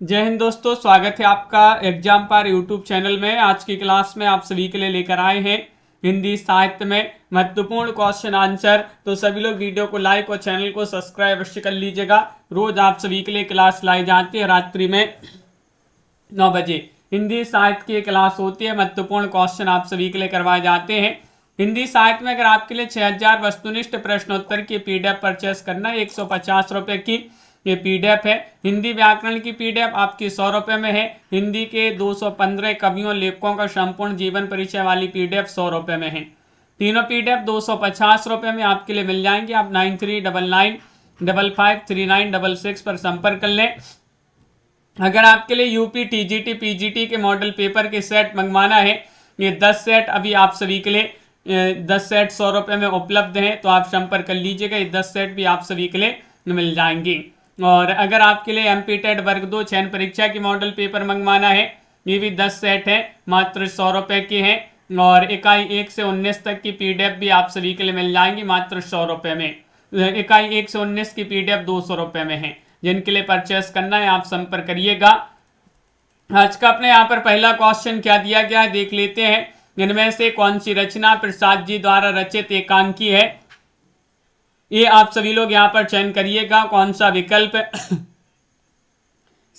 जय हिंद दोस्तों, स्वागत है आपका एग्जाम पार यूट्यूब चैनल में। आज की क्लास में आप सभी के लिए लेकर आए हैं हिंदी साहित्य में महत्वपूर्ण क्वेश्चन आंसर। तो सभी लोग वीडियो को लाइक और चैनल को सब्सक्राइब अवश्य कर लीजिएगा। रोज आप सभी के लिए क्लास लाई जाती है रात्रि में 9 बजे हिंदी साहित्य की क्लास होती है। महत्वपूर्ण क्वेश्चन आप सभी के लिए करवाए जाते हैं। हिंदी साहित्य में अगर आपके लिए 6000 वस्तुनिष्ठ प्रश्नोत्तर की पीडीएफ परचेस करना है 150 रुपए की ये पीडीएफ है। हिंदी व्याकरण की पीडीएफ आपकी 100 रुपए में है। हिंदी के 215 कवियों लेखकों का संपूर्ण जीवन परिचय वाली पीडीएफ 100 रुपए में है। तीनों पीडीएफ 250 रुपए में आपके लिए मिल जाएंगे। आप 9399553966 पर संपर्क कर लें। अगर आपके लिए यूपी टीजीटी पीजीटी के मॉडल पेपर के सेट मंगवाना है, ये 10 सेट अभी आप सभी के लिए 10 सेट 100 रुपए में उपलब्ध हैं, तो आप संपर्क कर लीजिएगा। ये 10 सेट भी आप सभी के लिए मिल जाएंगे। और अगर आपके लिए एमपीटेट वर्ग 2 चयन परीक्षा की मॉडल पेपर मंगवाना है, ये भी 10 सेट है, मात्र 100 रुपए के हैं। और इकाई 1 से 19 तक की पीडीएफ भी आप सभी के लिए मिल जाएंगी मात्र 100 रुपए में। इकाई 1 से 19 की पीडीएफ 200 रुपए में है। जिनके लिए परचेस करना है आप संपर्क करिएगा। आज का अपने यहाँ पर पहला क्वेश्चन क्या दिया गया है देख लेते हैं। इनमें से कौन सी रचना प्रसाद जी द्वारा रचित एकांकी है, ये आप सभी लोग यहाँ पर चयन करिएगा। कौन सा विकल्प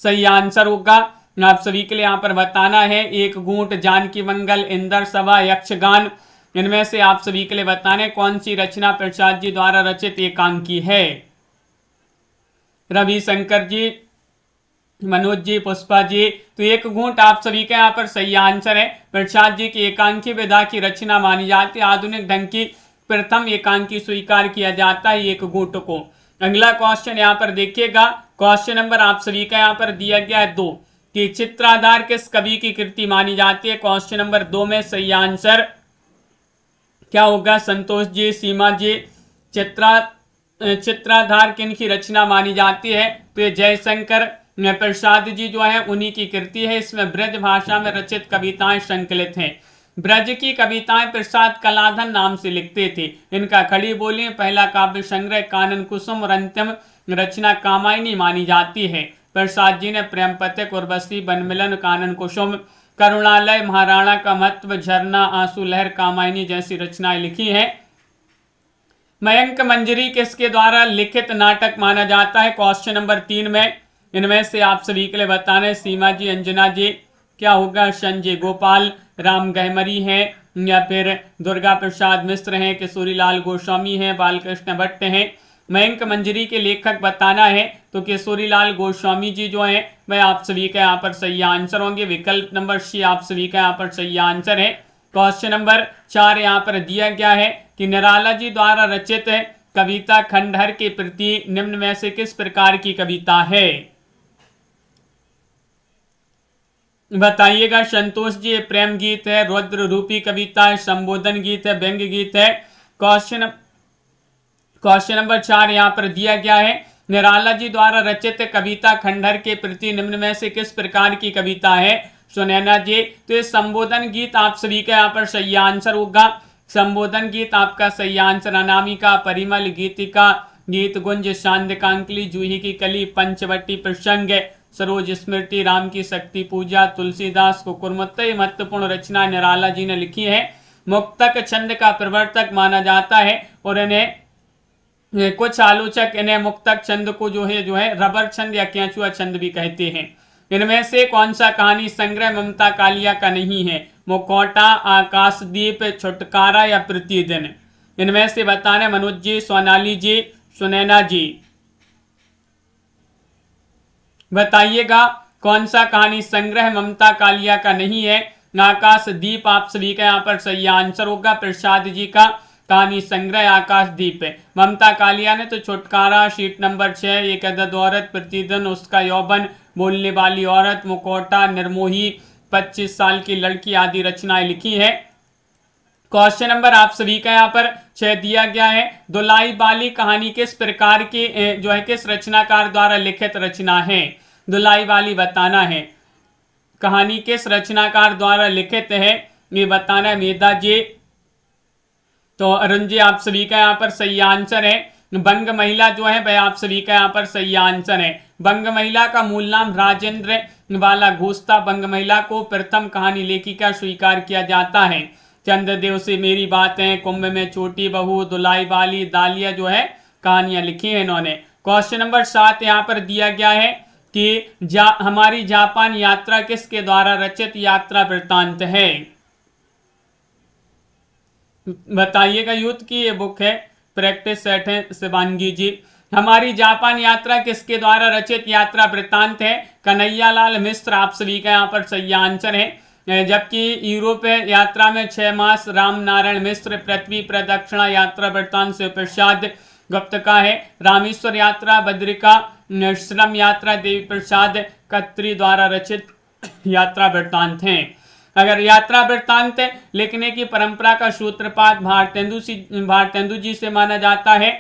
सही आंसर होगा आप सभी के लिए यहाँ पर बताना है। एक घूंट, जानकी मंगल, इंदर सभा, यक्षगान, इनमें से आप सभी के लिए बताना है कौन सी रचना प्रसाद जी द्वारा रचित एकांकी है। रविशंकर जी, मनोज जी, पुष्पा जी, तो एक घूंट आप सभी का यहाँ पर सही आंसर है। प्रसाद जी की एकांकी विधा की रचना मानी जाती है। आधुनिक ढंग की प्रथम एकांकी स्वीकार किया जाता है एक घूंट को। अगला क्वेश्चन यहाँ पर देखिएगा। क्वेश्चन नंबर आप सभी का यहाँ पर दिया गया है 2 कि चित्राधार किस कवि की कृति मानी जाती है। क्वेश्चन नंबर 2 में सही आंसर क्या होगा? संतोष जी, सीमा जी। चित्राधार किन की रचना मानी जाती है? तो ये जयशंकर प्रसाद जी जो है उन्हीं की कृति है। इसमें ब्रज भाषा में रचित कविताएं संकलित हैं। ब्रज की कविताएं प्रसाद कलाधन नाम से लिखते थे। इनका खड़ी बोली पहला काव्य संग्रह कानन कुसुम और अंतिम रचना कामायनी मानी जाती है। प्रसाद जी ने प्रेम पथिक, उर्वशी, वनमिलन, कानन कुसुम, करुणालय, महाराणा का महत्व, झरना, आंसू लहर, कामायनी जैसी रचनाएं लिखी हैं। मयंक मंजरी किसके द्वारा लिखित नाटक माना जाता है? क्वेश्चन नंबर 3 में इनमें से आप सभी के लिए बताना है। सीमा जी, अंजना जी, क्या होगा? संजय गोपाल, राम गहमरी हैं या फिर दुर्गा प्रसाद मिश्र हैं, किशोरी लाल गोस्वामी हैं, बालकृष्ण भट्ट हैं। मयंक मंजरी के लेखक बताना है तो किशोरी लाल गोस्वामी जी जो हैं वह आप सभी का यहाँ पर सही आंसर होंगे। विकल्प नंबर सी आप सभी का यहाँ पर सही आंसर है। क्वेश्चन नंबर 4 यहाँ पर दिया गया है कि निराला जी द्वारा रचित कविता खंडहर के प्रति निम्न में से किस प्रकार की कविता है? बताइएगा। संतोष जी, प्रेम गीत है, रुद्र रूपी कविता है, संबोधन गीत है, व्यंग्य गीत है। क्वेश्चन नंबर 4 यहाँ पर दिया गया है निराला जी द्वारा रचित कविता खंडहर के प्रति निम्न में से किस प्रकार की कविता है? सुनैना जी, तो ये संबोधन गीत आप सभी का यहाँ पर सही आंसर होगा। संबोधन गीत आपका सही आंसर। अनामिका, परिमल, गीतिका, गीत गुंज, शांदकांकली, जूही की कली, पंचवटी प्रसंग, सरोज स्मृति, राम की शक्ति पूजा, तुलसीदास को कुरमुत्तई महत्वपूर्ण रचना निराला जी ने लिखी है। मुक्तक छंद का प्रवर्तक माना जाता है और इन्हें कुछ आलोचक इन्हें मुक्तक छंद को जो है रबर छंद या केंचुआ छंद भी कहते हैं। इनमें से कौन सा कहानी संग्रह ममता कालिया का नहीं है? मुखौटा, आकाशदीप, छुटकारा या प्रतिदिन? इनमें से बताने मनोज जी, सोनाली जी, सुनैना जी, बताइएगा कौन सा कहानी संग्रह ममता कालिया का नहीं है? आकाशदीप आप सभी का यहाँ पर सही आंसर होगा। प्रसाद जी का कहानी संग्रह आकाशदीप है। ममता कालिया ने तो छुटकारा, शीट नंबर 6, एक अदद औरत, प्रतिदिन, उसका यौवन, बोलने वाली औरत, मुखौटा, निर्मोही, 25 साल की लड़की आदि रचनाएं लिखी है। क्वेश्चन नंबर आप सभी का यहाँ पर 6 दिया गया है। दुलाई बाली कहानी किस प्रकार की किस रचनाकार द्वारा लिखित रचना है? दुलाई बाली बताना है। कहानी किस रचनाकार द्वारा लिखित है ये बताना है। मेधा जी, तो अरुण जी आप सभी का यहाँ पर सही आंसर है। बंग महिला जो है वह आप सभी का यहाँ पर सही आंसर है। बंग महिला का मूल नाम राजेंद्र वाला घोषता। बंग महिला को प्रथम कहानी लेखिका स्वीकार किया जाता है। चंद्रदेव से मेरी बातें, कुंभ में छोटी बहू, दुलाई वाली, दालिया जो है कहानियां लिखी है इन्होंने। क्वेश्चन नंबर 7 यहाँ पर दिया गया है कि हमारी जापान यात्रा किसके द्वारा रचित यात्रा वृत्तांत है? बताइएगा। यूथ की ये बुक है, प्रैक्टिस सेट है शिवांगी जी। हमारी जापान यात्रा किसके द्वारा रचित यात्रा वृत्तांत है? कन्हैयालाल मिश्र आप सभी का यहाँ पर सही आंसर है। जबकि यूरोप यात्रा में 6 मास राम नारायण मिश्र, पृथ्वी प्रदक्षिणा यात्रा वृत्तांत से प्रसाद गुप्त का है। रामेश्वर यात्रा, बद्रिका श्रम यात्रा देवी प्रसाद खत्री द्वारा रचित यात्रा वृत्तांत है। अगर यात्रा वृत्तांत लिखने की परंपरा का सूत्रपात भारतेंदु जी से माना जाता है।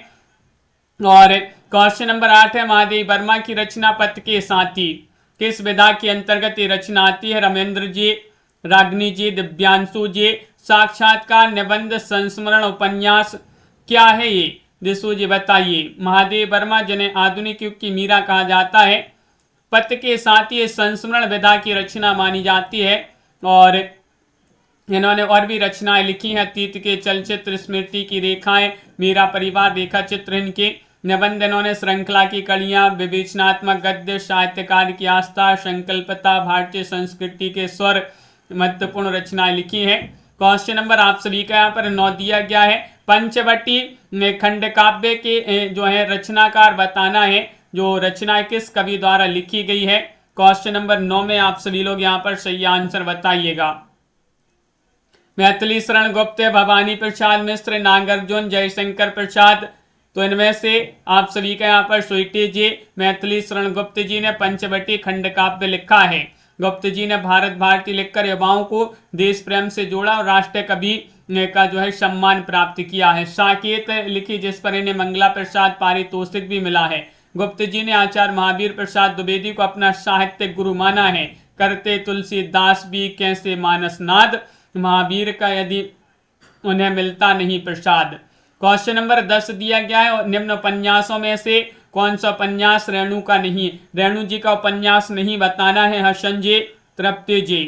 और क्वेश्चन नंबर 8 है महादेव वर्मा की रचना पथ के साथी किस विधा के अंतर्गत ये रचना आती है? रमेंद्र जी, रागनी जी, दिव्यांशु जी। साक्षात्कार, निबंध, संस्मरण, उपन्यास क्या है ये? दिशु जी बताइए। महादेव वर्मा जिन्हें आधुनिक युग की मीरा कहा जाता है, पथ के साथी ये संस्मरण विधा की रचना मानी जाती है। और इन्होंने और भी रचनाएं लिखी हैं। अतीत के चलचित्र, स्मृति की रेखाएं, मेरा परिवार, रेखा चित्र इनके। निबंध इन्होंने श्रृंखला की कड़ियां, विवेचनात्मक गद्य, साहित्यकार की आस्था, संकल्पता, भारतीय संस्कृति के स्वर, महत्वपूर्ण रचनाएं लिखी हैं। क्वेश्चन नंबर आप सभी का यहाँ पर 9 दिया गया है। पंचवटी खंड काव्य के जो है रचनाकार बताना है। जो रचना किस कवि द्वारा लिखी गई है? क्वेश्चन नंबर 9 में आप सभी लोग यहाँ पर सही आंसर बताइएगा। मैथिली शरण गुप्त, भवानी प्रसाद मिश्र, नागार्जुन, जयशंकर प्रसाद। तो इनमें से आप सभी का यहाँ पर स्वीटी जी, मैथिली शरण गुप्त जी ने पंचवटी खंड काव्य लिखा है। गुप्त जी ने भारत भारती लिखकर युवाओं को देश प्रेम से जोड़ा और राष्ट्र कवि का जो है सम्मान प्राप्त किया है। साकेत लिखी जिस पर इन्हें मंगला प्रसाद पारितोषिक भी मिला है। गुप्त जी ने आचार्य महावीर प्रसाद द्विवेदी को अपना साहित्य गुरु माना है। करते तुलसीदास भी कैसे मानसनाद, महावीर का यदि उन्हें मिलता नहीं प्रसाद। क्वेश्चन नंबर 10 दिया गया है। और निम्न उपन्यासों में से कौन सा उपन्यास रेणु का नहीं? रेणु जी का उपन्यास नहीं बताना है। हसन जी, तृप्ति जी,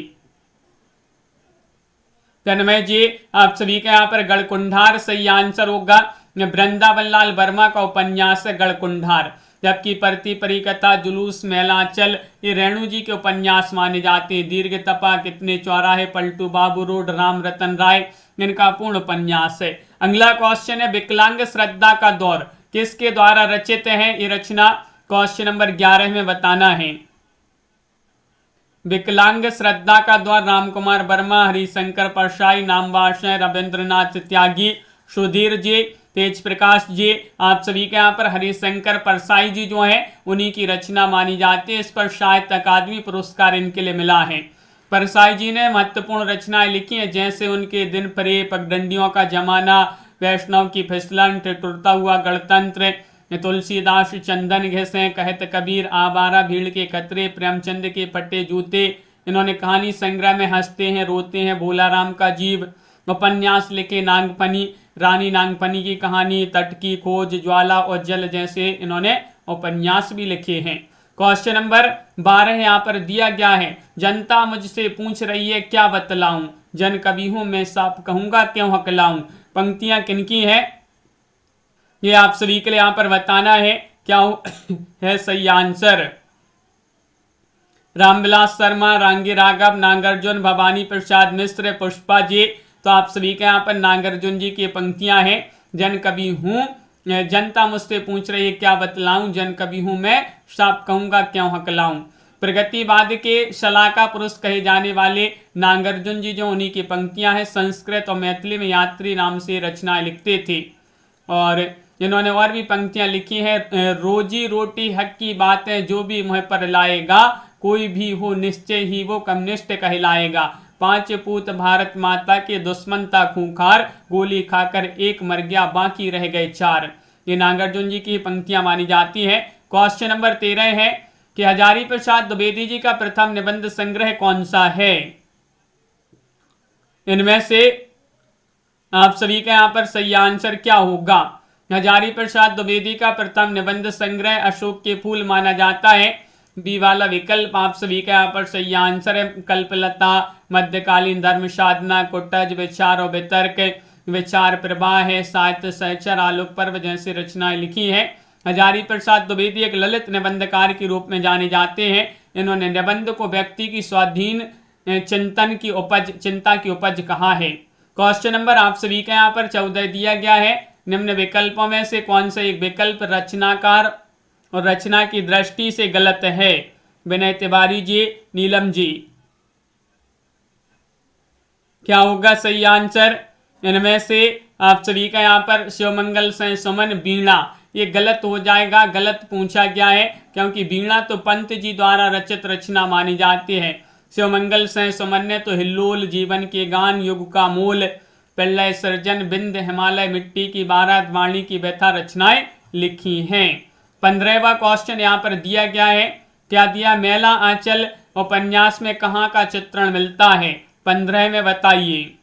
तन्मय जी आप सभी का यहाँ पर गढ़कुंडार सही आंसर होगा। वृंदावन लाल वर्मा का उपन्यास है गढ़कुंडार। जबकि परती परिकथा, जुलूस, मेलाचल ये रेणु जी के उपन्यास माने जाते हैं। दीर्घ तपा, कितने चौराहे, पलटू बाबू रोड, राम रतन राय इनका पूर्ण उपन्यास है। अगला क्वेश्चन है विकलांग श्रद्धा का दौर किसके द्वारा रचित है? ये रचना क्वेश्चन नंबर 11 में बताना है। विकलांग श्रद्धा का दौर राम कुमार वर्मा, हरिशंकर परसाई, नामवासय, रविंद्रनाथ त्यागी, सुधीर जी, तेज प्रकाश जी आप सभी के यहाँ पर हरिशंकर परसाई जी जो है उन्हीं की रचना मानी जाती है। इस पर साहित्य अकादमी पुरस्कार इनके लिए मिला है। परसाई जी ने महत्वपूर्ण रचनाएं लिखी हैं जैसे उनके दिन परे, पगडंडियों का जमाना, वैष्णव की फिसलन, टुटता हुआ गणतंत्र, तुलसीदास चंदन घिसे, कहत कबीर, आवारा भीड़ के खतरे, प्रेमचंद के फटे जूते। इन्होंने कहानी संग्रह में हंसते हैं रोते हैं, भोला राम का जीव। उपन्यास लिखे नागफनी, रानी नागफनी की कहानी, तट की खोज, ज्वाला और जल जैसे इन्होंने उपन्यास भी लिखे हैं। क्वेश्चन नंबर 12 यहाँ पर दिया गया है। जनता मुझसे पूछ रही है क्या बतलाऊं, जन कवि हूं मैं साफ कहूंगा क्यों हकलाऊं। पंक्तियां किनकी है ये आप सभी के लिए यहाँ पर बताना है। क्या है सही आंसर? रामविलास शर्मा, रांगी राघव, नागार्जुन, भवानी प्रसाद मिश्र, पुष्पा जी। तो आप सभी के यहाँ पर नागार्जुन जी की पंक्तियां हैं। जन कवि हूं, जनता मुझसे पूछ रही है क्या बतलाऊं, जन कवि हूं मैं साफ कहूंगा क्यों हकलाऊं। प्रगतिवाद के शलाका पुरुष कहे जाने वाले नागार्जुन जी जो उन्हीं की पंक्तियां हैं। संस्कृत और मैथिली में यात्री नाम से रचनाएं लिखते थे। और इन्होंने और भी पंक्तियां लिखी हैं। रोजी रोटी हक की बातें जो भी मुँह पर लाएगा, कोई भी हो निश्चय ही वो कम्युनिस्ट कहलाएगा। 5 पूत भारत माता के दुश्मन था खूंखार, गोली खाकर एक मर गया बाकी रह गए 4। ये नागार्जुन जी की पंक्तियां मानी जाती हैं। क्वेश्चन नंबर 13 है कि हजारी प्रसाद द्विवेदी जी का प्रथम निबंध संग्रह कौन सा है? इनमें से आप सभी का यहाँ पर सही आंसर क्या होगा? हजारी प्रसाद द्विवेदी का प्रथम निबंध संग्रह अशोक के फूल माना जाता है। बी वाला विकल्प आप सभी का यहाँ पर सही आंसर है। कल्पलता, मध्यकालीन धर्म साधना, कुटज, विचार और वितर्क, विचार प्रवाह है, साहित्य सहचर, आलोक पर्व जैसी रचनाएं लिखी हैं। हजारी प्रसाद द्विवेदी एक ललित निबंधकार के रूप में जाने जाते हैं। इन्होंने निबंध को व्यक्ति की स्वाधीन चिंता की उपज कहा है। क्वेश्चन नंबर आप सभी का यहाँ पर 14 दिया गया है। निम्न विकल्पों में से कौन सा एक विकल्प रचनाकार और रचना की दृष्टि से गलत है? विनय तिवारी जी, नीलम जी, क्या होगा सही आंसर? इनमें से आप सभी का यहाँ पर शिवमंगल से सुमन वीणा, ये गलत हो जाएगा। गलत पूछा गया है क्योंकि वीणा तो पंत जी द्वारा रचित रचना मानी जाती है। शिवमंगल से सुमन ने तो हिल्लोल, जीवन के गान, युग का मूल, प्रलय सृजन, बिंद, हिमालय, मिट्टी की बारात, वाणी की व्यथा रचनाएं लिखी हैं। 15वां क्वेश्चन यहाँ पर दिया गया है। क्या दिया? मेला आंचल उपन्यास में कहाँ का चित्रण मिलता है? 15 में बताइए।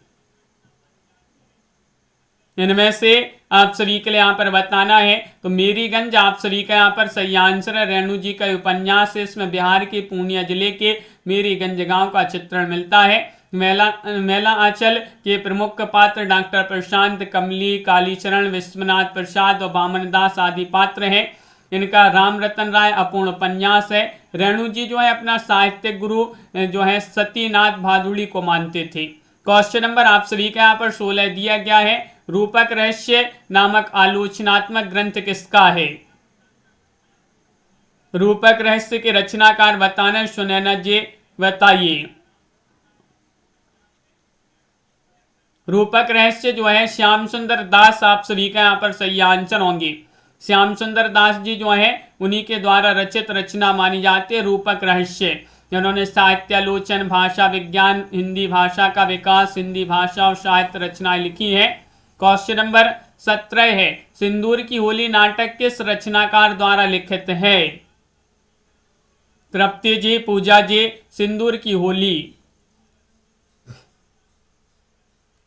इनमें से आप सभी के लिए यहाँ पर बताना है। तो मेरीगंज आप सभी का यहाँ पर सही आंसर है। रेणु जी का उपन्यास है। इसमें बिहार के पूर्णिया जिले के मेरीगंज गांव का चित्रण मिलता है। मेला आंचल के प्रमुख पात्र डॉक्टर प्रशांत, कमली, कालीचरण, विश्वनाथ प्रसाद और वामन दास आदि पात्र हैं। इनका राम रतन राय अपूर्ण उपन्यास है। रेणु जी जो है अपना साहित्यिक गुरु जो है सतीनाथ भादुड़ी को मानते थे। क्वेश्चन नंबर आप सभी का यहाँ पर 16 दिया गया है। रूपक रहस्य नामक आलोचनात्मक ग्रंथ किसका है? रूपक रहस्य के रचनाकार बताना। सुनैना जी बताइए। रूपक रहस्य जो है श्याम सुंदर दास आप सभी का यहाँ पर सही आंसर होंगे। श्याम सुंदर दास जी जो है उन्हीं के द्वारा रचित रचना मानी जाती है रूपक रहस्य। जिन्होंने साहित्यालोचन, भाषा विज्ञान, हिंदी भाषा का विकास, हिंदी भाषा और साहित्य रचनाएं लिखी हैं। क्वेश्चन नंबर 17 है। सिंदूर की होली नाटक किस रचनाकार द्वारा लिखित है? तृप्ति जी, पूजा जी, सिंदूर की होली।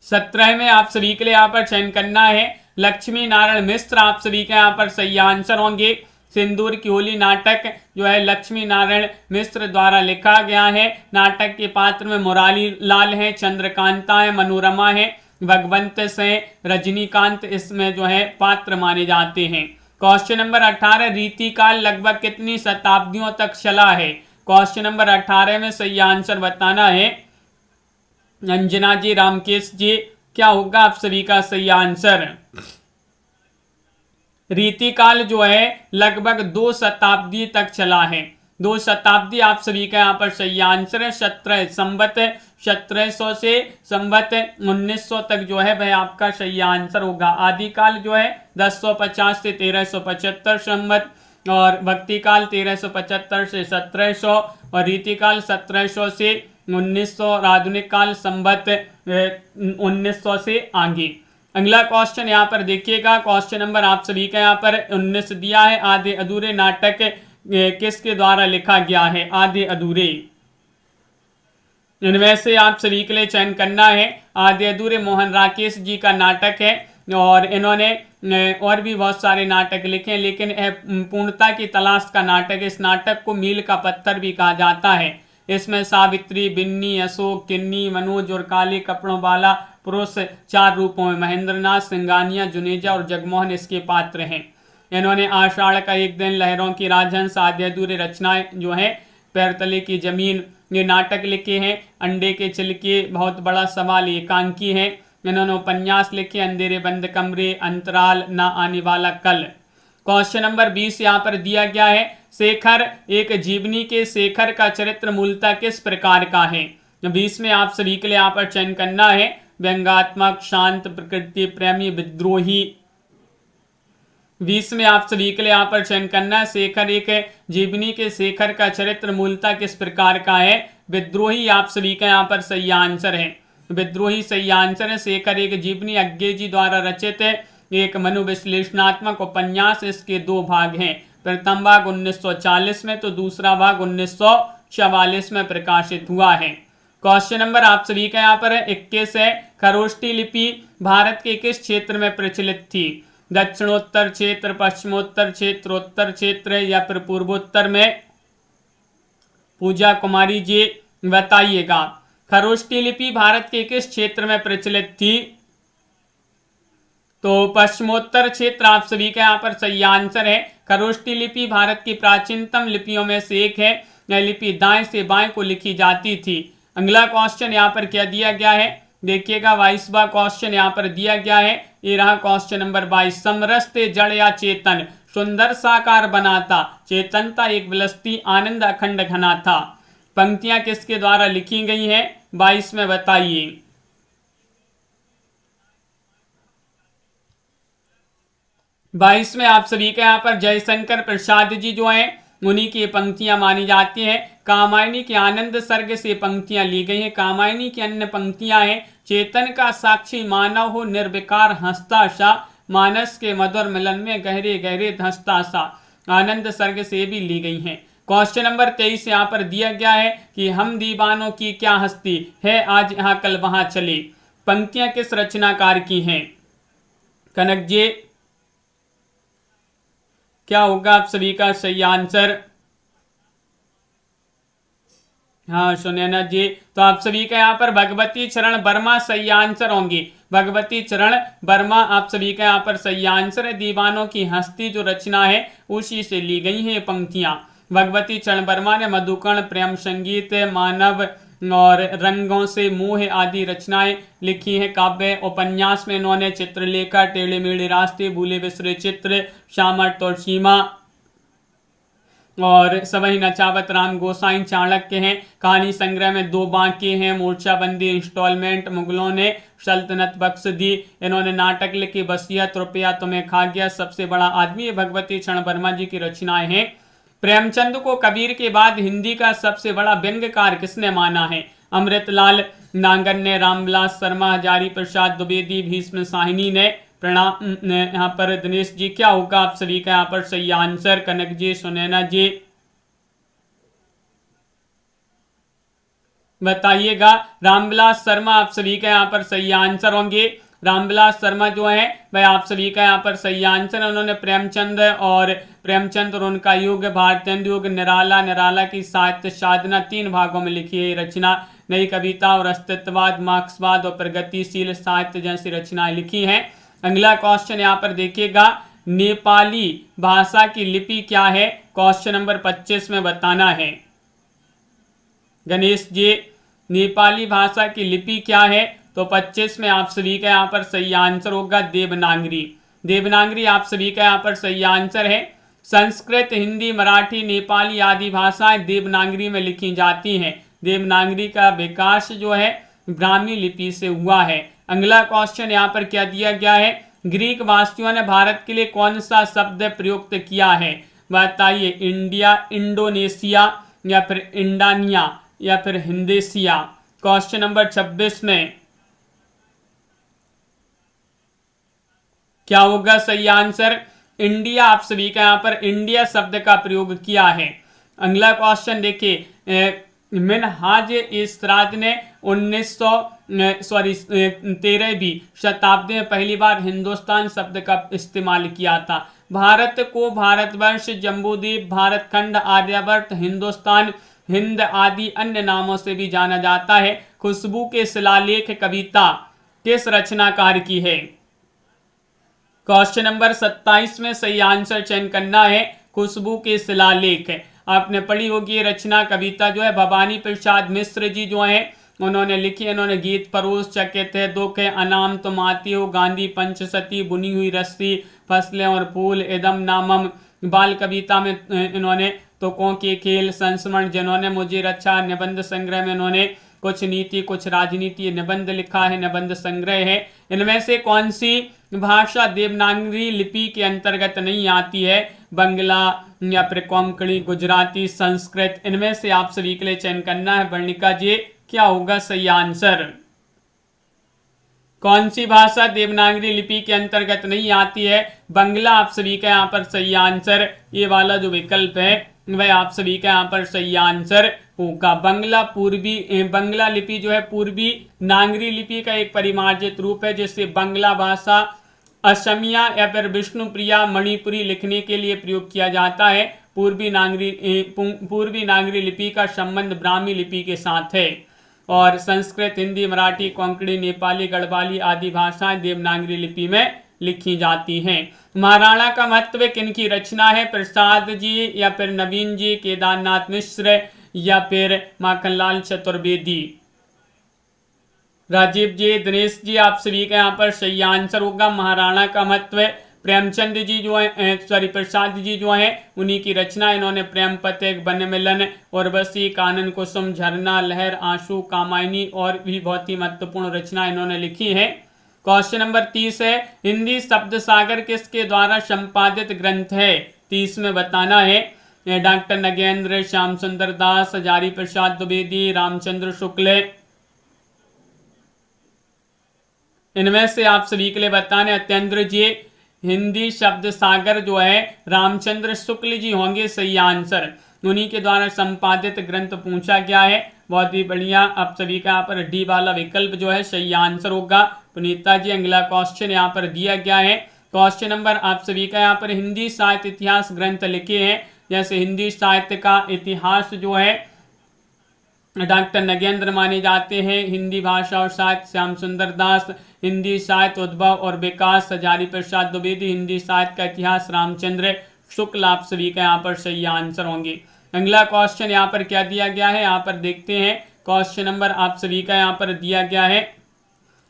17 में आप सभी के लिए यहाँ पर चयन करना है। लक्ष्मी नारायण मिश्र आप सभी के यहाँ पर सही आंसर होंगे। सिंदूर की होली नाटक जो है लक्ष्मी नारायण मिश्र द्वारा लिखा गया है। नाटक के पात्र में मुरारी लाल है, चंद्रकांता है, मनोरमा है, भगवंत से, रजनीकांत इसमें जो है पात्र माने जाते हैं। क्वेश्चन नंबर 18 रीतिकाल लगभग कितनी शताब्दियों तक चला है? क्वेश्चन नंबर 18 में सही आंसर बताना है। अंजना जी, रामकेश जी, क्या होगा आप सभी का सही आंसर? रीतिकाल जो है लगभग 2 शताब्दी तक चला है। 2 शताब्दी आप सभी का यहाँ पर सही आंसर है। 1700 से संवत 1900 तक जो है वह आपका सही आंसर होगा। आदिकाल जो है 1050 से 1375 संवत, और भक्ति काल 1375 से 1700, और रीतिकाल 1700 से 1900, और आधुनिक काल संवत 1900 से आगे। अगला क्वेश्चन यहाँ पर देखिएगा। क्वेश्चन नंबर आप सभी का यहाँ पर 19 दिया है। आधे अधूरे नाटक किसके द्वारा लिखा गया है? आधे अधूरे। इनमें से आप सभी के लिए चयन करना है। आधे अधूरे मोहन राकेश जी का नाटक है, और इन्होंने और भी बहुत सारे नाटक लिखे हैं, लेकिन पूर्णता की तलाश का नाटक, इस नाटक को मील का पत्थर भी कहा जाता है। इसमें सावित्री, बिन्नी, अशोक, किन्नी, मनोज और काले कपड़ों वाला पुरुष 4 रूपों में, महेंद्रनाथ, सिंगानिया, जुनेजा और जगमोहन इसके पात्र हैं। इन्होंने आषाढ़ का एक दिन, लहरों की राजहंस, आधे अधूरे रचनाएं जो है, पैर तले की जमीन, ये नाटक लिखे हैं। अंडे के छिलके, बहुत बड़ा सवाल, एकांकी है। इन्होंने उपन्यास लिखे, अंधेरे बंद कमरे, अंतराल, ना आने वाला कल। क्वेश्चन नंबर 20 यहाँ पर दिया गया है। शेखर एक जीवनी के शेखर का चरित्र मूलतः किस प्रकार का है? 20 में आप सभी के लिए यहाँ पर चयन करना है। व्यंग्यात्मक, शांत, प्रकृति प्रेमी, विद्रोही। 20 में आप सभी के लिए यहाँ पर चयन करना है। शेखर एक जीवनी के शेखर का चरित्र मूलतः किस प्रकार का है? विद्रोही आप सभी का यहाँ पर सही आंसर है। विद्रोही सही आंसर है। शेखर एक जीवनी अज्ञे जी द्वारा रचित है, एक मनोविश्लेषणात्मक उपन्यास। इसके 2 भाग हैं। प्रथम भाग 1940 में, तो दूसरा भाग 1944 में प्रकाशित हुआ है। क्वेश्चन नंबर आप सभी का यहाँ पर 21 है। खरोष्ठी लिपि भारत के किस क्षेत्र में प्रचलित थी? दक्षिणोत्तर क्षेत्र, पश्चिमोत्तर क्षेत्र, उत्तर क्षेत्र या फिर पूर्वोत्तर में? पूजा कुमारी जी बताइएगा। खरोष्टी लिपि भारत के किस क्षेत्र में प्रचलित थी? तो पश्चिमोत्तर क्षेत्र आप सभी का यहाँ पर सही आंसर है। खरोष्टी लिपि भारत की प्राचीनतम लिपियों में से एक है। यह लिपि दाएं से बाएं को लिखी जाती थी। अगला क्वेश्चन यहाँ पर क्या दिया गया है, देखिएगा 22वां क्वेश्चन यहाँ पर दिया गया है। ये रहा क्वेश्चन नंबर 22। समरसते जड़ या चेतन सुंदर साकार बनाता, चेतनता एक विलसती आनंद अखंड घना था। पंक्तियां किसके द्वारा लिखी गई हैं 22 में बताइए। 22 में आप सभी का यहाँ पर जयशंकर प्रसाद जी जो हैं उन्हीं की पंक्तियां मानी जाती हैं। कामायनी के आनंद सर्ग से पंक्तियां ली गई हैं। कामायनी की अन्य पंक्तियां हैं, चेतन का साक्षी मानव हो निर्विकार हंसता सा, मानस के मधुर मिलन में गहरे गहरे धंसता सा, आनंद सर्ग से भी ली गई हैं। क्वेश्चन नंबर 23 यहाँ पर दिया गया है कि हम दीवानों की क्या हस्ती है, आज यहाँ कल वहां चले। पंक्तियां किस रचनाकार की हैं? कनक जी क्या होगा आप सभी का सही आंसर? हाँ सुनैना जी, तो आप सभी का यहाँ पर भगवती चरण वर्मा सही आंसर होंगी। भगवती चरण वर्मा आप सभी का यहाँ पर सही आंसर है। दीवानों की हस्ती जो रचना है उसी से ली गई है पंक्तियां। भगवती चरण वर्मा ने मधुकर्ण, प्रेम संगीत, मानव और रंगों से मोह आदि रचनाएं लिखी हैं। काव्य उपन्यास में इन्होंने चित्रलेखा, टेढ़े मेढ़े रास्ते, भूले बिसरे चित्र, सामर्थ और सीमा और सबही नचावत, राम गोसाई, चाणक्य हैं। कहानी संग्रह में दो बांके हैं, मोर्चाबंदी, इंस्टॉलमेंट, मुगलों ने सल्तनत बख्श दी। इन्होंने नाटक लिखी, वसीयत, रुपया तुम्हें खा गया, सबसे बड़ा आदमी, ये भगवती चरण वर्मा जी की रचनाएं हैं। प्रेमचंद को कबीर के बाद हिंदी का सबसे बड़ा व्यंग्यकार किसने माना है? अमृतलाल नांगन ने, रामविलास शर्मा, हजारी प्रसाद द्विवेदी, भीष्म साहिनी ने। प्रणाम यहाँ पर दिनेश जी, क्या होगा आप सभी का यहाँ पर सही आंसर? कनक जी, सुनैना जी बताइएगा। रामविलास शर्मा आप सभी का यहाँ पर सही आंसर होंगे। रामविलास शर्मा जो है वह आप सभी का यहाँ पर सही आंसर है। उन्होंने प्रेमचंद और उनका युग, भारतेंदु युग, निराला, निराला की साहित्य साधना 3 भागों में लिखी है रचना। नई कविता और अस्तित्ववाद, मार्क्सवाद और प्रगतिशील साहित्य जैसी रचनाएं लिखी हैं। अगला क्वेश्चन यहाँ पर देखिएगा, नेपाली भाषा की लिपि क्या है? क्वेश्चन नंबर 25 में बताना है। गणेश जी, नेपाली भाषा की लिपि क्या है? तो 25 में आप सभी का यहाँ पर सही आंसर होगा देवनागरी। देवनागरी आप सभी का यहाँ पर सही आंसर है। संस्कृत, हिंदी, मराठी, नेपाली आदि भाषाएं देवनागरी में लिखी जाती हैं। देवनागरी का विकास जो है ब्राह्मी लिपि से हुआ है। अगला क्वेश्चन यहाँ पर क्या दिया गया है, ग्रीक वासियों ने भारत के लिए कौन सा शब्द प्रयुक्त किया है? बताइए। इंडिया, इंडोनेशिया या फिर इंडानिया या फिर हिंदेशिया। क्वेश्चन नंबर 26 में क्या होगा सही आंसर? इंडिया आप सभी का यहाँ पर इंडिया शब्द का प्रयोग किया है। अगला क्वेश्चन देखिए, मिनहाज इस्राज ने 13वीं शताब्दी में पहली बार हिंदुस्तान शब्द का इस्तेमाल किया था। भारत को भारतवर्ष, जम्बूद्वीप, भारतखंड, आर्यावर्त, हिंदुस्तान, हिंद आदि अन्य नामों से भी जाना जाता है। खुशबू के शिलालेख कविता किस रचनाकार की है? क्वेश्चन नंबर 27 में सही आंसर चयन करना है। खुशबू के शिलालेख आपने पढ़ी होगी। ये रचना कविता जो है भवानी प्रसाद मिश्र जी जो है उन्होंने लिखी। इन्होंने गीत परोस, चकित है, दुख है, अनाम तुम आती हो, गांधी, पंचसती, बुनी हुई रस्सी, फसलें और फूल, इदम नामम। बाल कविता में इन्होंने तुकों के खेल, संस्मरण, जिन्होंने मुझे रक्षा, निबंध संग्रह में इन्होंने कुछ नीति कुछ राजनीति निबंध लिखा है, निबंध संग्रह है। इनमें से कौन सी भाषा देवनागरी लिपि के अंतर्गत नहीं आती है? बंगला या फिर कोंकणी, गुजराती, संस्कृत। इनमें से आप सभी के लिए चयन करना है। वर्णिका जी, क्या होगा सही आंसर? कौन सी भाषा देवनागरी लिपि के अंतर्गत नहीं आती है? बंगला आप सभी का यहाँ पर सही आंसर। ये वाला जो विकल्प है वह आप सभी का यहाँ पर सही आंसर होगा। बंगला लिपि जो है पूर्वी नागरी लिपि का एक परिमार्जित रूप है, जिससे बंगला भाषा असमिया या फिर विष्णुप्रिया मणिपुरी लिखने के लिए प्रयोग किया जाता है। पूर्वी नागरी लिपि का संबंध ब्राह्मी लिपि के साथ है। और संस्कृत, हिंदी, मराठी, कोंकणी, नेपाली, गढ़वाली आदि भाषाएं देवनागरी लिपि में लिखी जाती हैं। महाराणा का महत्व किनकी रचना है? प्रसाद जी या फिर नवीन जी, केदारनाथ मिश्र या फिर माखनलाल चतुर्वेदी। राजीव जी, दिनेश जी, आप सभी का यहाँ पर सही आंसर होगा। महाराणा का महत्व प्रेमचंद जी जो है, प्रसाद जी जो है, उन्हीं की रचना। इन्होंने प्रेम पथिक, वन मिलन, उर्वशी, कानन कुसुम, झरना, लहर, आंसू, कामायनी और भी बहुत ही महत्वपूर्ण रचना इन्होंने लिखी है। क्वेश्चन नंबर 30 है, हिंदी शब्द सागर किसके द्वारा संपादित ग्रंथ है? 30 में बताना है। डॉक्टर नगेंद्र, श्याम सुंदर दास, हजारी प्रसाद द्विवेदी, रामचंद्र शुक्ल। इनमें से आप सभी के लिए बताने अत्यंद्र जी। हिंदी शब्द सागर जो है रामचंद्र शुक्ल जी होंगे सही आंसर। उन्हीं के द्वारा संपादित ग्रंथ पूछा गया है। बहुत ही बढ़िया। आप सभी का यहाँ पर डी वाला विकल्प जो है सही आंसर होगा। पुनीता जी, अगला क्वेश्चन यहाँ पर दिया गया है। क्वेश्चन नंबर आप सभी का यहाँ पर हिंदी साहित्य इतिहास ग्रंथ लिखे हैं। जैसे हिंदी साहित्य का इतिहास जो है डॉक्टर नगेंद्र माने जाते हैं। हिंदी भाषा और साहित्य श्याम सुंदर दास। हिंदी साहित्य उद्भव और विकास हजारी प्रसाद द्विवेदी। हिंदी साहित्य का इतिहास रामचंद्र शुक्ल। आप सभी का यहाँ पर सही आंसर होंगे। अगला क्वेश्चन यहाँ पर क्या दिया गया है, यहाँ पर देखते हैं। क्वेश्चन नंबर आप सभी का यहाँ पर दिया गया है।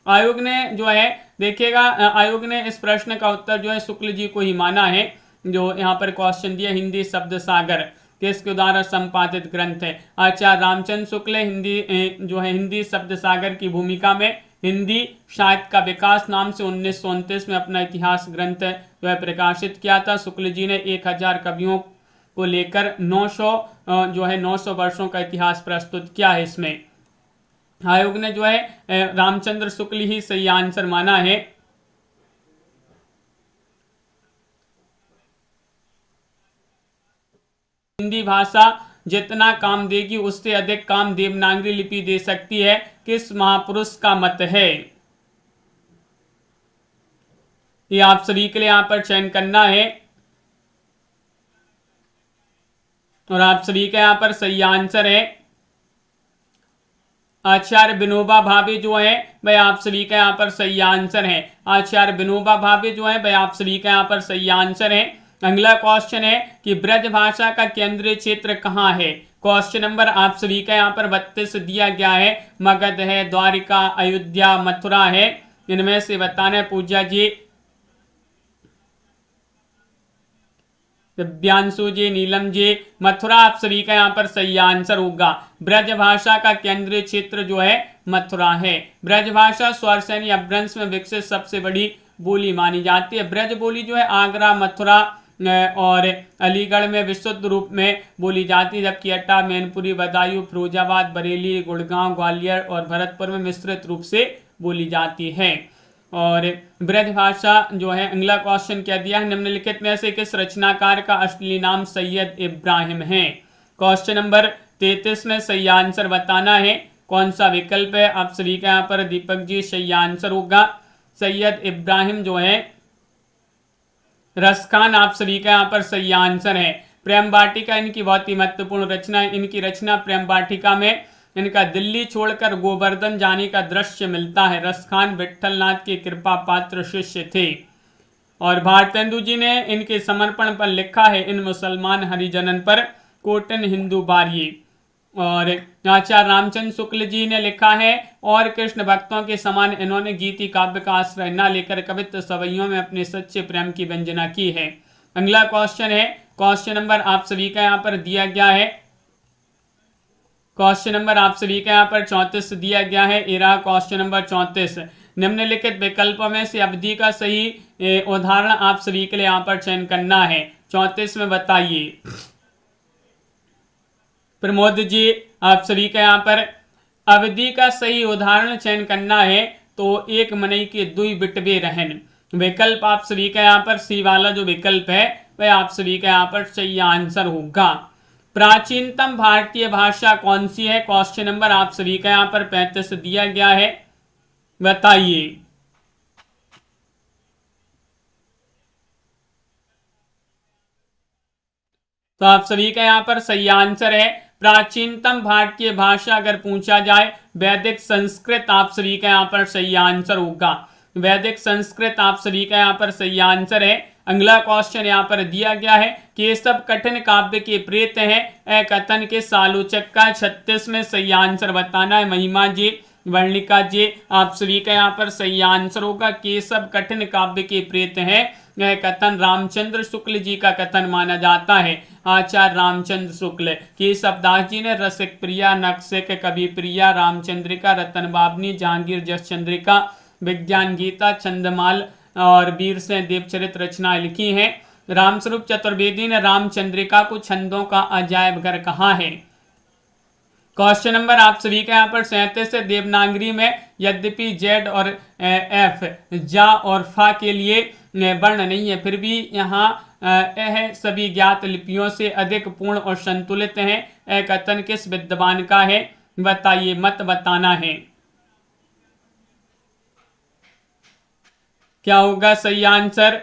आयोग ने जो है देखिएगा, आयोग ने इस प्रश्न का उत्तर जो है शुक्ल जी को ही माना है। जो यहाँ पर क्वेश्चन दिया, हिंदी शब्द सागर किसके द्वारा संपादित ग्रंथ है? आचार्य रामचंद्र शुक्ल हिंदी जो है हिंदी शब्द सागर की भूमिका में हिंदी साहित्य का विकास नाम से 1929 में अपना इतिहास ग्रंथ जो है प्रकाशित किया था। शुक्ल जी ने 1000 कवियों को लेकर 900 वर्षों का इतिहास प्रस्तुत किया है। इसमें आयोग ने जो है रामचंद्र शुक्ल ही सही आंसर माना है। हिंदी भाषा जितना काम देगी उससे अधिक काम देवनागरी लिपि दे सकती है, किस महापुरुष का मत है? ये आप सभी के लिए यहां पर चयन करना है और आप सभी का यहां पर सही आंसर है आचार्य विनोबा भावे जो है वह आप सभी का यहाँ पर सही आंसर है। आचार्य विनोबा भावे जो है वह आप सभी का यहाँ पर सही आंसर है। अगला क्वेश्चन है कि ब्रज भाषा का केंद्रीय क्षेत्र कहाँ है? क्वेश्चन नंबर आप सभी का यहाँ पर 32 दिया गया है। मगध है, द्वारिका, अयोध्या, मथुरा है। इनमें से बताना है पूजा जी, दिव्यांशु जी, नीलम जी। मथुरा आप सभी का यहाँ पर सही आंसर होगा। ब्रज भाषा का केंद्रीय क्षेत्र जो है मथुरा है। ब्रज भाषा स्वरसेनी अपभ्रंश में विकसित सबसे बड़ी बोली मानी जाती है। ब्रज बोली जो है आगरा, मथुरा और अलीगढ़ में विशुद्ध रूप में बोली जाती है, जबकि अट्टा, मैनपुरी, बदायूं, फिरोजाबाद, बरेली, गुड़गांव, ग्वालियर और भरतपुर में मिश्रित रूप से बोली जाती है। और ब्रज भाषा जो है, अगला क्वेश्चन क्या दिया है, निम्नलिखित में से किस रचनाकार का असली नाम सैयद इब्राहिम है? क्वेश्चन नंबर 33 में सही आंसर बताना है। कौन सा विकल्प है? आप सभी का यहाँ पर दीपक जी सही आंसर होगा। सैयद इब्राहिम जो है रसखान आप सभी का यहाँ पर सही आंसर है। प्रेम वाटिका इनकी बहुत ही महत्वपूर्ण रचना है। इनकी रचना प्रेम वाटिका में इनका दिल्ली छोड़कर गोवर्धन जाने का दृश्य मिलता है। रसखान विठलनाथ के कृपा पात्र शिष्य थे। और भारतेंदु जी ने इनके समर्पण पर लिखा है, इन मुसलमान हरिजनन पर कोटन हिंदू बारिये। और आचार्य रामचंद्र शुक्ल जी ने लिखा है, और कृष्ण भक्तों के समान इन्होंने गीति काव्य का आश्रय न लेकर कवित्व सवैयों में अपने सच्चे प्रेम की व्यंजना की है। अगला क्वेश्चन है, क्वेश्चन नंबर आप सभी का यहाँ पर दिया गया है। क्वेश्चन नंबर आप सभी का यहाँ पर 34 दिया गया है। ये रहा क्वेश्चन नंबर 34। निम्नलिखित विकल्पों में से अवधि का सही उदाहरण आप सभी के लिए यहाँ पर चयन करना है। 34 में बताइए प्रमोद जी, आप सभी का यहाँ पर अवधि का सही उदाहरण चयन करना है। तो एक मनई के दुई बिटवे रहन। विकल्प आप सभी का यहाँ पर सी वाला जो विकल्प है वह आप सभी का यहाँ पर सही आंसर होगा। प्राचीनतम भारतीय भाषा कौन सी है? क्वेश्चन नंबर आप सभी का यहाँ पर 35 दिया गया है, बताइए। तो आप सभी का यहाँ पर सही आंसर है प्राचीनतम भारतीय भाषा अगर पूछा जाए वैदिक संस्कृत, आप सभी का यहाँ पर सही आंसर होगा। वैदिक संस्कृत आप सभी का यहाँ पर सही आंसर है। अगला क्वेश्चन यहाँ पर दिया गया है कि ये सब कठिन काव्य के प्रेत हैं कथन के आलोचक का 36 में सही आंसर बताना है। महिमा जी, वर्णिका जी, आप सभी का यहाँ पर सही आंसर होगा कि सब कठिन काव्य के प्रेत हैं कथन रामचंद्र शुक्ल जी का कथन माना जाता है। आचार्य रामचंद्र शुक्ल, केशव दास जी ने रसिक प्रिया, नक्सिक, कवि प्रिया, रामचंद्रिका, रतन बाबनी, जहांगीर जस चंद्रिका, विज्ञान गीता, छंदमाल और वीर से देवचरित रचनाएं लिखी हैं। रामस्वरूप चतुर्वेदी ने रामचंद्रिका को छंदों का अजायब घर कहा है। क्वेश्चन नंबर आप सभी का यहाँ पर 37 है। देवनागरी में यद्यपि जेड और एफ जा और फा के लिए वर्ण नहीं है, फिर भी यहाँ यह सभी ज्ञात लिपियों से अधिक पूर्ण और संतुलित है कथन किस विद्वान का है? बताइए, मत बताना है। क्या होगा सही आंसर?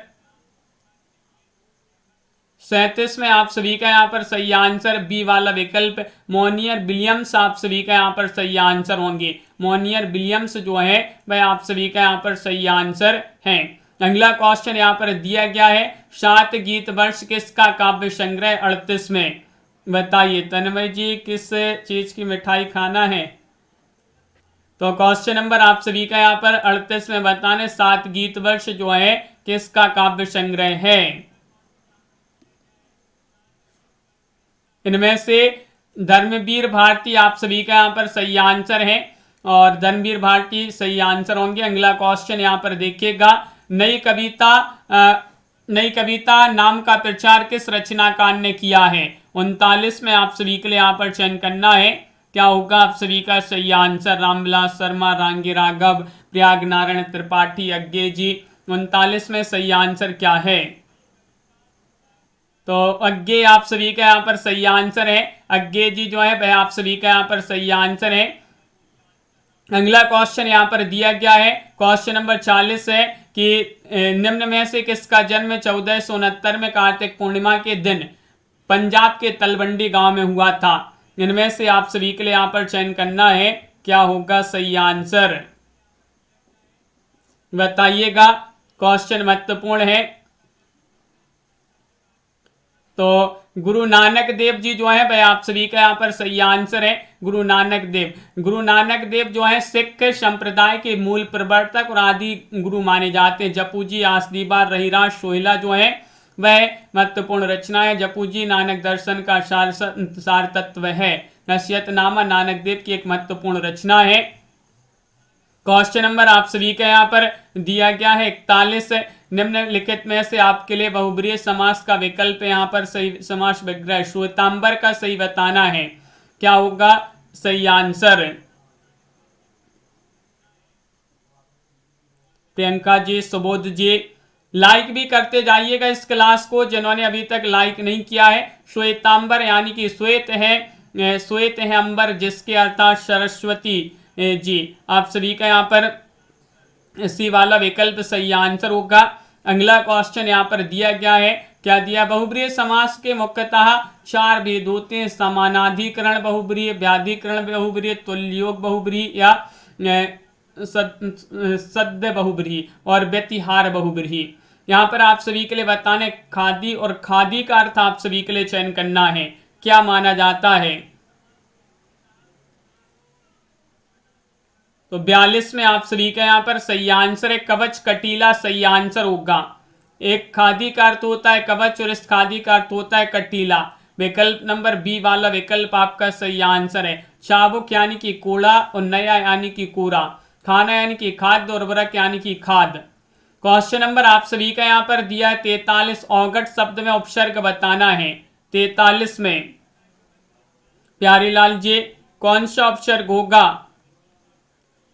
37 में आप सभी का यहाँ पर सही आंसर बी वाला विकल्प मोनियर विलियम्स आप सभी का यहाँ पर सही आंसर होंगे। मोनियर विलियम्स जो है वह आप सभी का यहाँ पर सही आंसर है। अगला क्वेश्चन यहाँ पर दिया गया है 7 गीत वर्ष किसका काव्य संग्रह 38 में? बताइए तन्मय जी, किस चीज की मिठाई खाना है? तो क्वेश्चन नंबर आप सभी का यहाँ पर 38 में बताने 7 गीत वर्ष जो है किसका काव्य संग्रह है? इनमें से धर्मवीर भारती आप सभी का यहाँ पर सही आंसर है और धर्मवीर भारती सही आंसर होंगे। अगला क्वेश्चन यहाँ पर देखिएगा नई कविता नाम का प्रचार किस रचनाकार ने किया है? 39 में आप सभी के लिए यहाँ पर चयन करना है। क्या होगा आप सभी का सही आंसर? रामविलास शर्मा, रांगी राघव, प्रयाग नारायण त्रिपाठी, अज्ञे जी। 39 में सही आंसर क्या है? तो अज्ञे आप सभी का यहाँ पर सही आंसर है। अज्ञे जी जो है वह आप सभी का यहाँ पर सही आंसर है। अगला क्वेश्चन यहाँ पर दिया गया है क्वेश्चन नंबर 40 है कि निम्न में से किसका जन्म 1469 में कार्तिक पूर्णिमा के दिन पंजाब के तलवंडी गांव में हुआ था? इनमें से आप सभी के लिए यहाँ पर चयन करना है। क्या होगा सही आंसर? बताइएगा, क्वेश्चन महत्वपूर्ण है। तो गुरु नानक देव जी जो है वह आप सभी का यहाँ पर सही आंसर है। गुरु नानक देव जो है सिख संप्रदाय के मूल प्रवर्तक और आदि गुरु माने जाते हैं। जपू जी, आसदीबार, रहीराज, सोहिला जो है वह महत्वपूर्ण रचना है। जपू जी नानक दर्शन का सार तत्व है। नसीहतनामा नानक देव की एक महत्वपूर्ण रचना है। क्वेश्चन नंबर आप सभी का यहाँ पर दिया गया है 41 निम्नलिखित में से आपके लिए बहुब्रीहि समास का विकल्प यहाँ पर सही समास विग्रह श्वेतांबर का सही बताना है। क्या होगा सही आंसर? प्रियंका जी, सुबोध जी, लाइक भी करते जाइएगा इस क्लास को जिन्होंने अभी तक लाइक नहीं किया है। श्वेतांबर यानी कि श्वेत है अंबर, जिसके अर्थात सरस्वती जी। आप सभी का यहाँ पर सी वाला विकल्प सही आंसर होगा। अगला क्वेश्चन यहाँ पर दिया गया है। क्या दिया? बहुब्रीहि समास के मुख्यतः 4 भेद होते हैं। समानाधिकरण बहुब्रीहि, व्याधिकरण बहुब्रीहि, तुल्ययोग बहुब्रीहि या सद्य बहुब्रीहि और व्यतिहार बहुब्रीहि। यहाँ पर आप सभी के लिए बताने खादी और खादी का अर्थ आप सभी के लिए चयन करना है। क्या माना जाता है? तो 42 में आप सभी का यहाँ पर सही आंसर है कवच कटीला सही आंसर होगा। एक खादी का अर्थ होता है कवच और इस खादी का अर्थ होता है कटीला। विकल्प नंबर बी वाला विकल्प आपका सही आंसर है। चाबुक यानी कि कूड़ा और नया यानी कि कूड़ा, खाना यानी कि खाद्य और उर्वरक यानी कि खाद। क्वेश्चन नंबर आप सभी का यहाँ पर दिया है 43 औगट शब्द में उपसर्ग बताना है। 43 में प्यारीलाल जी कौन सा उपसर्ग होगा?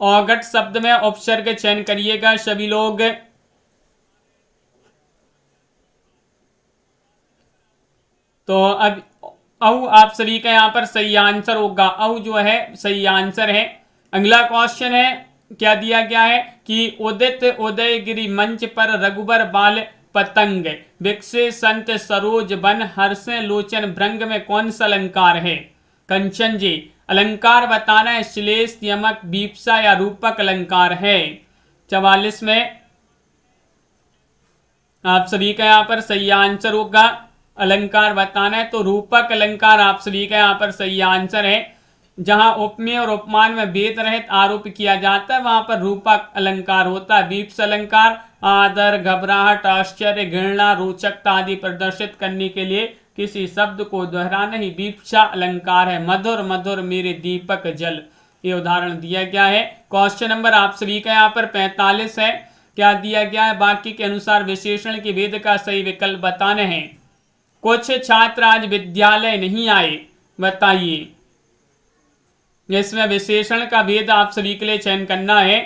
औगट शब्द में उपसर्ग चयन करिएगा सभी लोग। तो अब औ आप सभी का यहाँ पर सही आंसर होगा। औ जो है सही आंसर है। अगला क्वेश्चन है क्या दिया गया है कि उदित उदयगिरी मंच पर रघुबर बाल पतंग। विकसे संत सरोज बन, हर्षे लोचन भृंग में कौन सा अलंकार है? कंचन जी। अलंकार बताना है श्लेष, यमक, बीप्सा या रूपक अलंकार है। 44 में आप सभी का यहाँ पर सही आंसर होगा। अलंकार बताना है तो रूपक अलंकार आप सभी का यहाँ पर सही आंसर है। जहां उपमेय और उपमान में भेद रहित आरोप किया जाता है वहां पर रूपक अलंकार होता है। बीप्स अलंकार आदर, घबराहट, आश्चर्य, घृणा, रोचकता आदि प्रदर्शित करने के लिए किसी शब्द को दोहराना ही बीप्सा अलंकार है। मधुर मधुर मेरे दीपक जल, ये उदाहरण दिया गया है। क्वेश्चन नंबर आप सभी का यहाँ पर 45 है। क्या दिया गया है? वाक्य के अनुसार विशेषण के भेद का सही विकल्प बताने हैं। कुछ छात्र आज विद्यालय नहीं आए, बताइए। इसमें विशेषण का भेद आप सभी के लिए चयन करना है।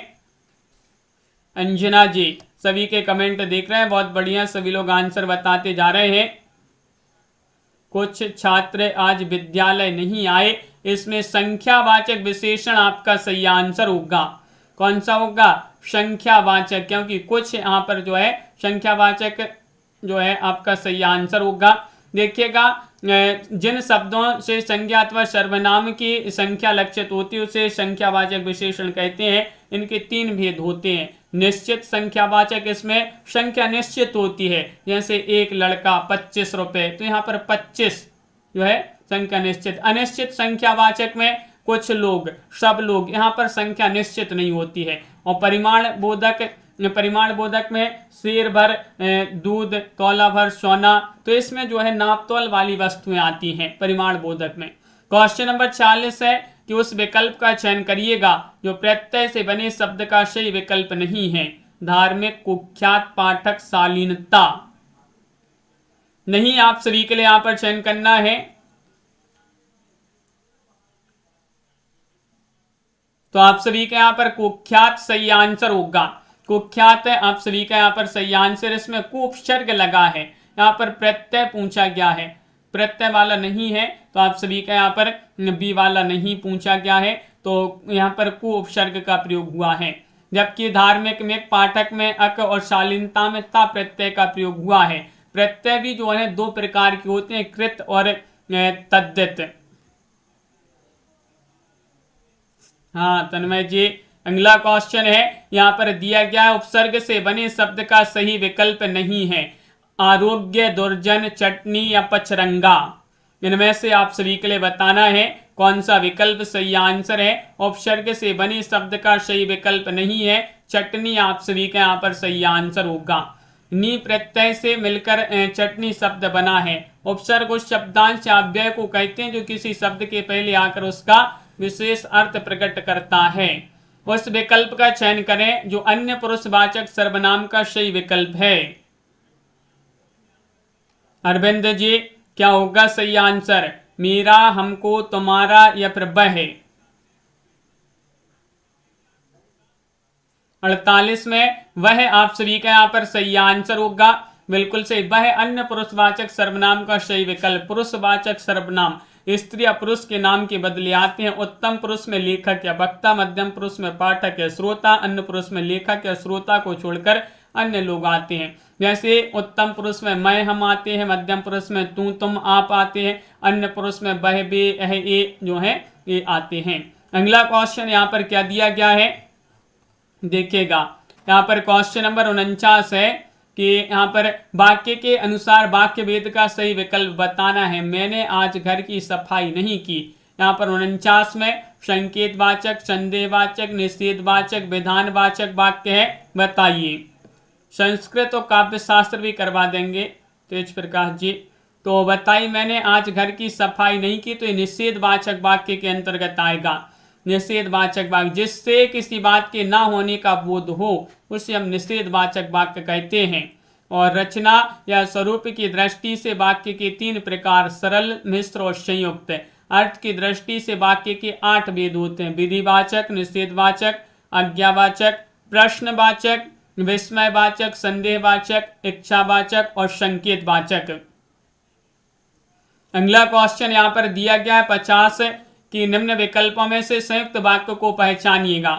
अंजना जी सभी के कमेंट देख रहे हैं, बहुत बढ़िया, सभी लोग आंसर बताते जा रहे हैं। कुछ छात्र आज विद्यालय नहीं आए, इसमें संख्यावाचक विशेषण आपका सही आंसर होगा। कौन सा होगा? संख्यावाचक, क्योंकि कुछ यहाँ पर जो है संख्यावाचक जो है आपका सही आंसर होगा। देखिएगा, जिन शब्दों से संज्ञा अथवा सर्वनाम की संख्या लक्षित होती है उसे संख्यावाचक विशेषण कहते हैं। इनके 3 भेद होते हैं। निश्चित संख्यावाचक, इसमें संख्या निश्चित होती है, जैसे एक लड़का 25 रुपए, तो यहाँ पर 25 जो है संख्या निश्चित। अनिश्चित संख्यावाचक में कुछ लोग, सब लोग, यहाँ पर संख्या निश्चित नहीं होती है। और परिमाण बोधक में शेर भर दूध, तौला भर सोना, तो इसमें जो है नापतोल वाली वस्तुएं आती हैं परिमाण बोधक में। क्वेश्चन नंबर 40 है कि उस विकल्प का चयन करिएगा जो प्रत्यय से बने शब्द का सही विकल्प नहीं है। धार्मिक, कुख्यात, पाठक, शालीनता। नहीं, आप सभी के लिए यहां पर चयन करना है। तो आप सभी के यहां पर कुख्यात सही आंसर होगा। कुख्यात है आप सभी का यहाँ पर सही आंसर। इसमें कु उपसर्ग लगा है, यहाँ पर प्रत्यय पूछा गया है, प्रत्यय वाला नहीं है, तो आप सभी का यहाँ पर बी वाला नहीं पूछा गया है, तो यहाँ पर कु उपसर्ग का प्रयोग हुआ है। जबकि धार्मिक में, पाठक में अक और शालीनता में ता प्रत्यय का प्रयोग हुआ है। प्रत्यय भी जो है 2 प्रकार के होते हैं, कृत और तद्धित। हाँ तन्मय जी। अगला क्वेश्चन है, यहाँ पर दिया गया है उपसर्ग से बने शब्द का सही विकल्प नहीं है। आरोग्य, दुर्जन, चटनी या पचरंगा। इनमें से आप सभी के लिए बताना है कौन सा विकल्प सही आंसर है। उपसर्ग से बने शब्द का सही विकल्प नहीं है चटनी, आप सभी का यहाँ पर सही आंसर होगा। नी प्रत्यय से मिलकर चटनी शब्द बना है। उपसर्ग उस शब्दांश या अव्यय को कहते हैं जो किसी शब्द के पहले आकर उसका विशेष अर्थ प्रकट करता है। उस विकल्प का चयन करें जो अन्य पुरुषवाचक सर्वनाम का सही विकल्प है। अरविंद जी क्या होगा सही आंसर? मेरा, हमको, तुम्हारा या फिर वह? 48 में वह आप सभी का यहाँ पर सही आंसर होगा। बिल्कुल सही, वह अन्य पुरुषवाचक सर्वनाम का सही विकल्प। पुरुषवाचक सर्वनाम स्त्री या पुरुष के नाम के बदले आते हैं। उत्तम पुरुष में लेखक या वक्ता, मध्यम पुरुष में पाठक या श्रोता, अन्य पुरुष में लेखक या श्रोता को छोड़कर अन्य लोग आते हैं। जैसे उत्तम पुरुष में मैं, हम आते हैं, मध्यम पुरुष में तू, तुम, आप आते हैं, अन्य पुरुष में वह, बे, यह, ये जो है ये आते हैं। अगला क्वेश्चन यहाँ पर क्या दिया गया है देखिएगा। यहाँ पर क्वेश्चन नंबर 49 है कि यहाँ पर वाक्य के अनुसार वाक्य भेद का सही विकल्प बताना है। मैंने आज घर की सफाई नहीं की। यहाँ पर 49 में संकेतवाचक, संदेहवाचक, निषेधवाचक, विधानवाचक वाक्य है, बताइए। संस्कृत और काव्य शास्त्र भी करवा देंगे तेज प्रकाश जी। तो बताइए, मैंने आज घर की सफाई नहीं की, तो ये निषेधवाचक वाक्य के अंतर्गत आएगा। निषेधवाचक वाक्य जिससे किसी बात के ना होने का बोध हो उसे हम निषेधवाचक वाक्य कहते हैं। और रचना या स्वरूप की दृष्टि से वाक्य के 3 प्रकार, सरल, मिश्र और संयुक्त। अर्थ की दृष्टि से वाक्य के 8 भेद होते हैं। विधिवाचक, निषेधवाचक, आज्ञावाचक, प्रश्नवाचक, विस्मयवाचक, संदेहवाचक, इच्छावाचक और संकेतवाचक। अगला क्वेश्चन यहाँ पर दिया गया है 50 कि निम्न विकल्पों में से संयुक्त वाक्य को पहचानिएगा।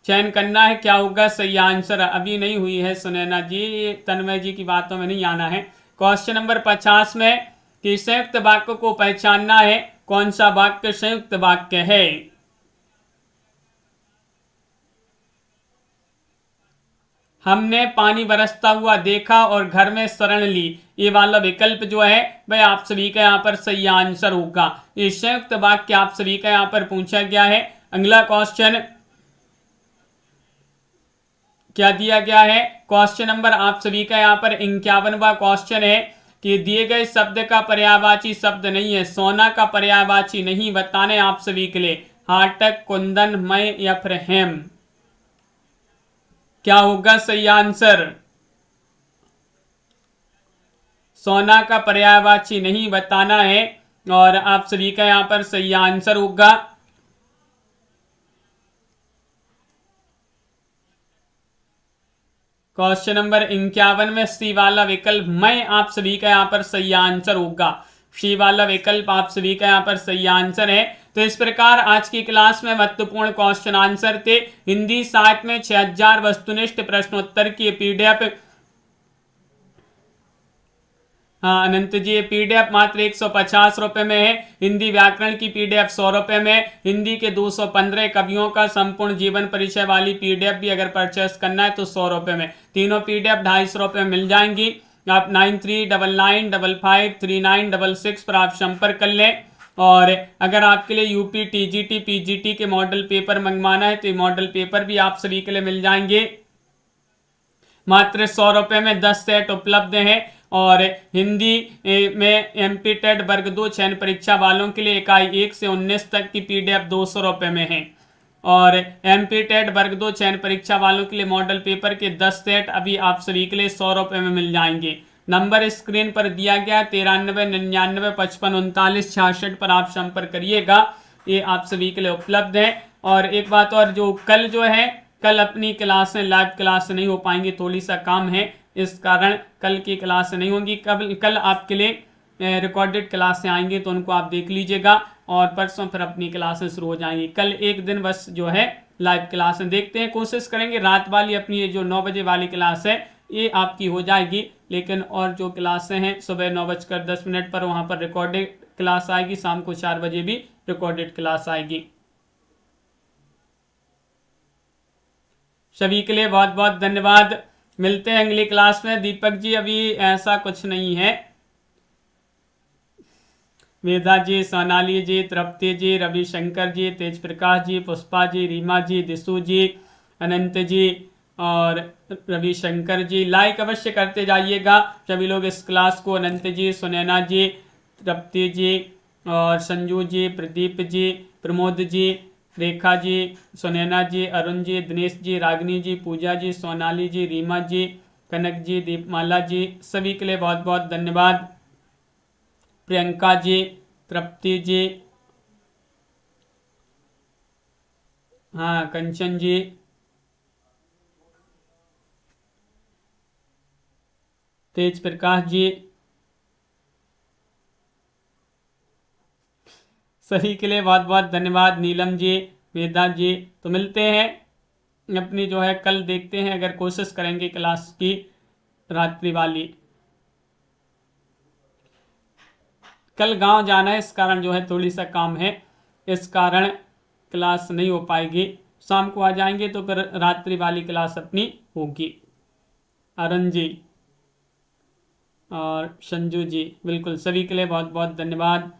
चयन करना है, क्या होगा सही आंसर। अभी नहीं हुई है सुनैना जी, तन्मय जी की बातों में नहीं आना है। क्वेश्चन नंबर 50 में कि संयुक्त वाक्य को पहचानना है, कौन सा वाक्य संयुक्त वाक्य है। हमने पानी बरसता हुआ देखा और घर में शरण ली, ये वाला विकल्प जो है वह आप सभी का यहाँ पर सही आंसर होगा। ये संयुक्त वाक्य आप सभी का यहाँ पर पूछा गया है। अगला क्वेश्चन क्या दिया गया है, क्वेश्चन नंबर आप सभी का यहाँ पर 51वां क्वेश्चन है कि दिए गए शब्द का पर्यायवाची शब्द नहीं है, सोना का पर्यायवाची नहीं बताने आप सभी के लिए, हाटक, कुंदन, मय या फिर हेम, क्या होगा सही आंसर। सोना का पर्यायवाची नहीं बताना है और आप सभी का यहां पर सही आंसर होगा। क्वेश्चन नंबर 51 में सी वाला विकल्प मैं आप सभी का यहां पर सही आंसर होगा। सी वाला विकल्प आप सभी का यहां पर सही आंसर है। तो इस प्रकार आज की क्लास में महत्वपूर्ण क्वेश्चन आंसर थे। हिंदी साहित्य में 6000 वस्तुनिष्ठ प्रश्नोत्तर की पीडीएफ, हाँ अनंत जी, ये पीडीएफ मात्र 150 रुपए में है। हिंदी व्याकरण की पीडीएफ 100 रुपए में। हिंदी के 215 कवियों का संपूर्ण जीवन परिचय वाली पीडीएफ भी अगर परचेस करना है तो 100 रुपए में। तीनों पीडीएफ 250 रुपए में मिल जाएंगी। आप 9399553966 पर आप संपर्क कर लें। और अगर आपके लिए यूपी टीजीटी पीजीटी के मॉडल पेपर मंगवाना है तो ये मॉडल पेपर भी आप सभी के लिए मिल जाएंगे। मात्र 100 रुपए में 10 सेट उपलब्ध हैं। और हिंदी में एमपी टेट वर्ग 2 चयन परीक्षा वालों के लिए इकाई 1 से 19 तक की पीडीएफ 200 रुपए में है। और एमपी टेट वर्ग 2 चयन परीक्षा वालों के लिए मॉडल पेपर के 10 सेट अभी आप सभी के लिए 100 रुपए में मिल जाएंगे। नंबर स्क्रीन पर दिया गया 9399553966 पर आप संपर्क करिएगा, ये आप सभी के लिए उपलब्ध है। और एक बात और, जो कल जो है कल अपनी क्लासें लाइव क्लास नहीं हो पाएंगी, थोड़ी सा काम है, इस कारण कल की क्लास नहीं होंगी। कल आपके लिए रिकॉर्डेड क्लासें आएंगी तो उनको आप देख लीजिएगा और परसों फिर अपनी क्लासें शुरू हो जाएंगी। कल एक दिन बस जो है लाइव क्लासें देखते हैं, कोशिश करेंगे रात वाली अपनी जो 9 बजे वाली क्लास है ये आपकी हो जाएगी। लेकिन और जो क्लासें हैं सुबह 9:10 पर वहाँ पर रिकॉर्डेड क्लास आएगी, शाम को 4 बजे भी रिकॉर्डेड क्लास आएगी। सभी के लिए बहुत बहुत धन्यवाद। मिलते हैं अगली क्लास में। दीपक जी अभी ऐसा कुछ नहीं है। वेदा जी, सोनाली जी, तृप्ति जी, रविशंकर जी, तेज प्रकाश जी, पुष्पा जी, रीमा जी, दिशु जी, अनंत जी और रविशंकर जी, लाइक अवश्य करते जाइएगा सभी लोग इस क्लास को। अनंत जी, सुनैना जी, तृप्ति जी और संजू जी, प्रदीप जी, प्रमोद जी, रेखा जी, सुनैना जी, अरुण जी, दिनेश जी, रागिनी जी, पूजा जी, सोनाली जी, रीमा जी, कनक जी, दीपमाला जी, सभी के लिए बहुत बहुत धन्यवाद। प्रियंका जी, तृप्ति जी, हाँ कंचन जी, तेज प्रकाश जी, सभी के लिए बहुत बहुत धन्यवाद। नीलम जी, वेदा जी, तो मिलते हैं अपनी जो है कल, देखते हैं अगर कोशिश करेंगे क्लास की रात्रि वाली। कल गांव जाना है, इस कारण जो है थोड़ी सा काम है, इस कारण क्लास नहीं हो पाएगी। शाम को आ जाएंगे तो फिर रात्रि वाली क्लास अपनी होगी। अरुण जी और संजू जी, बिल्कुल सभी के लिए बहुत बहुत धन्यवाद।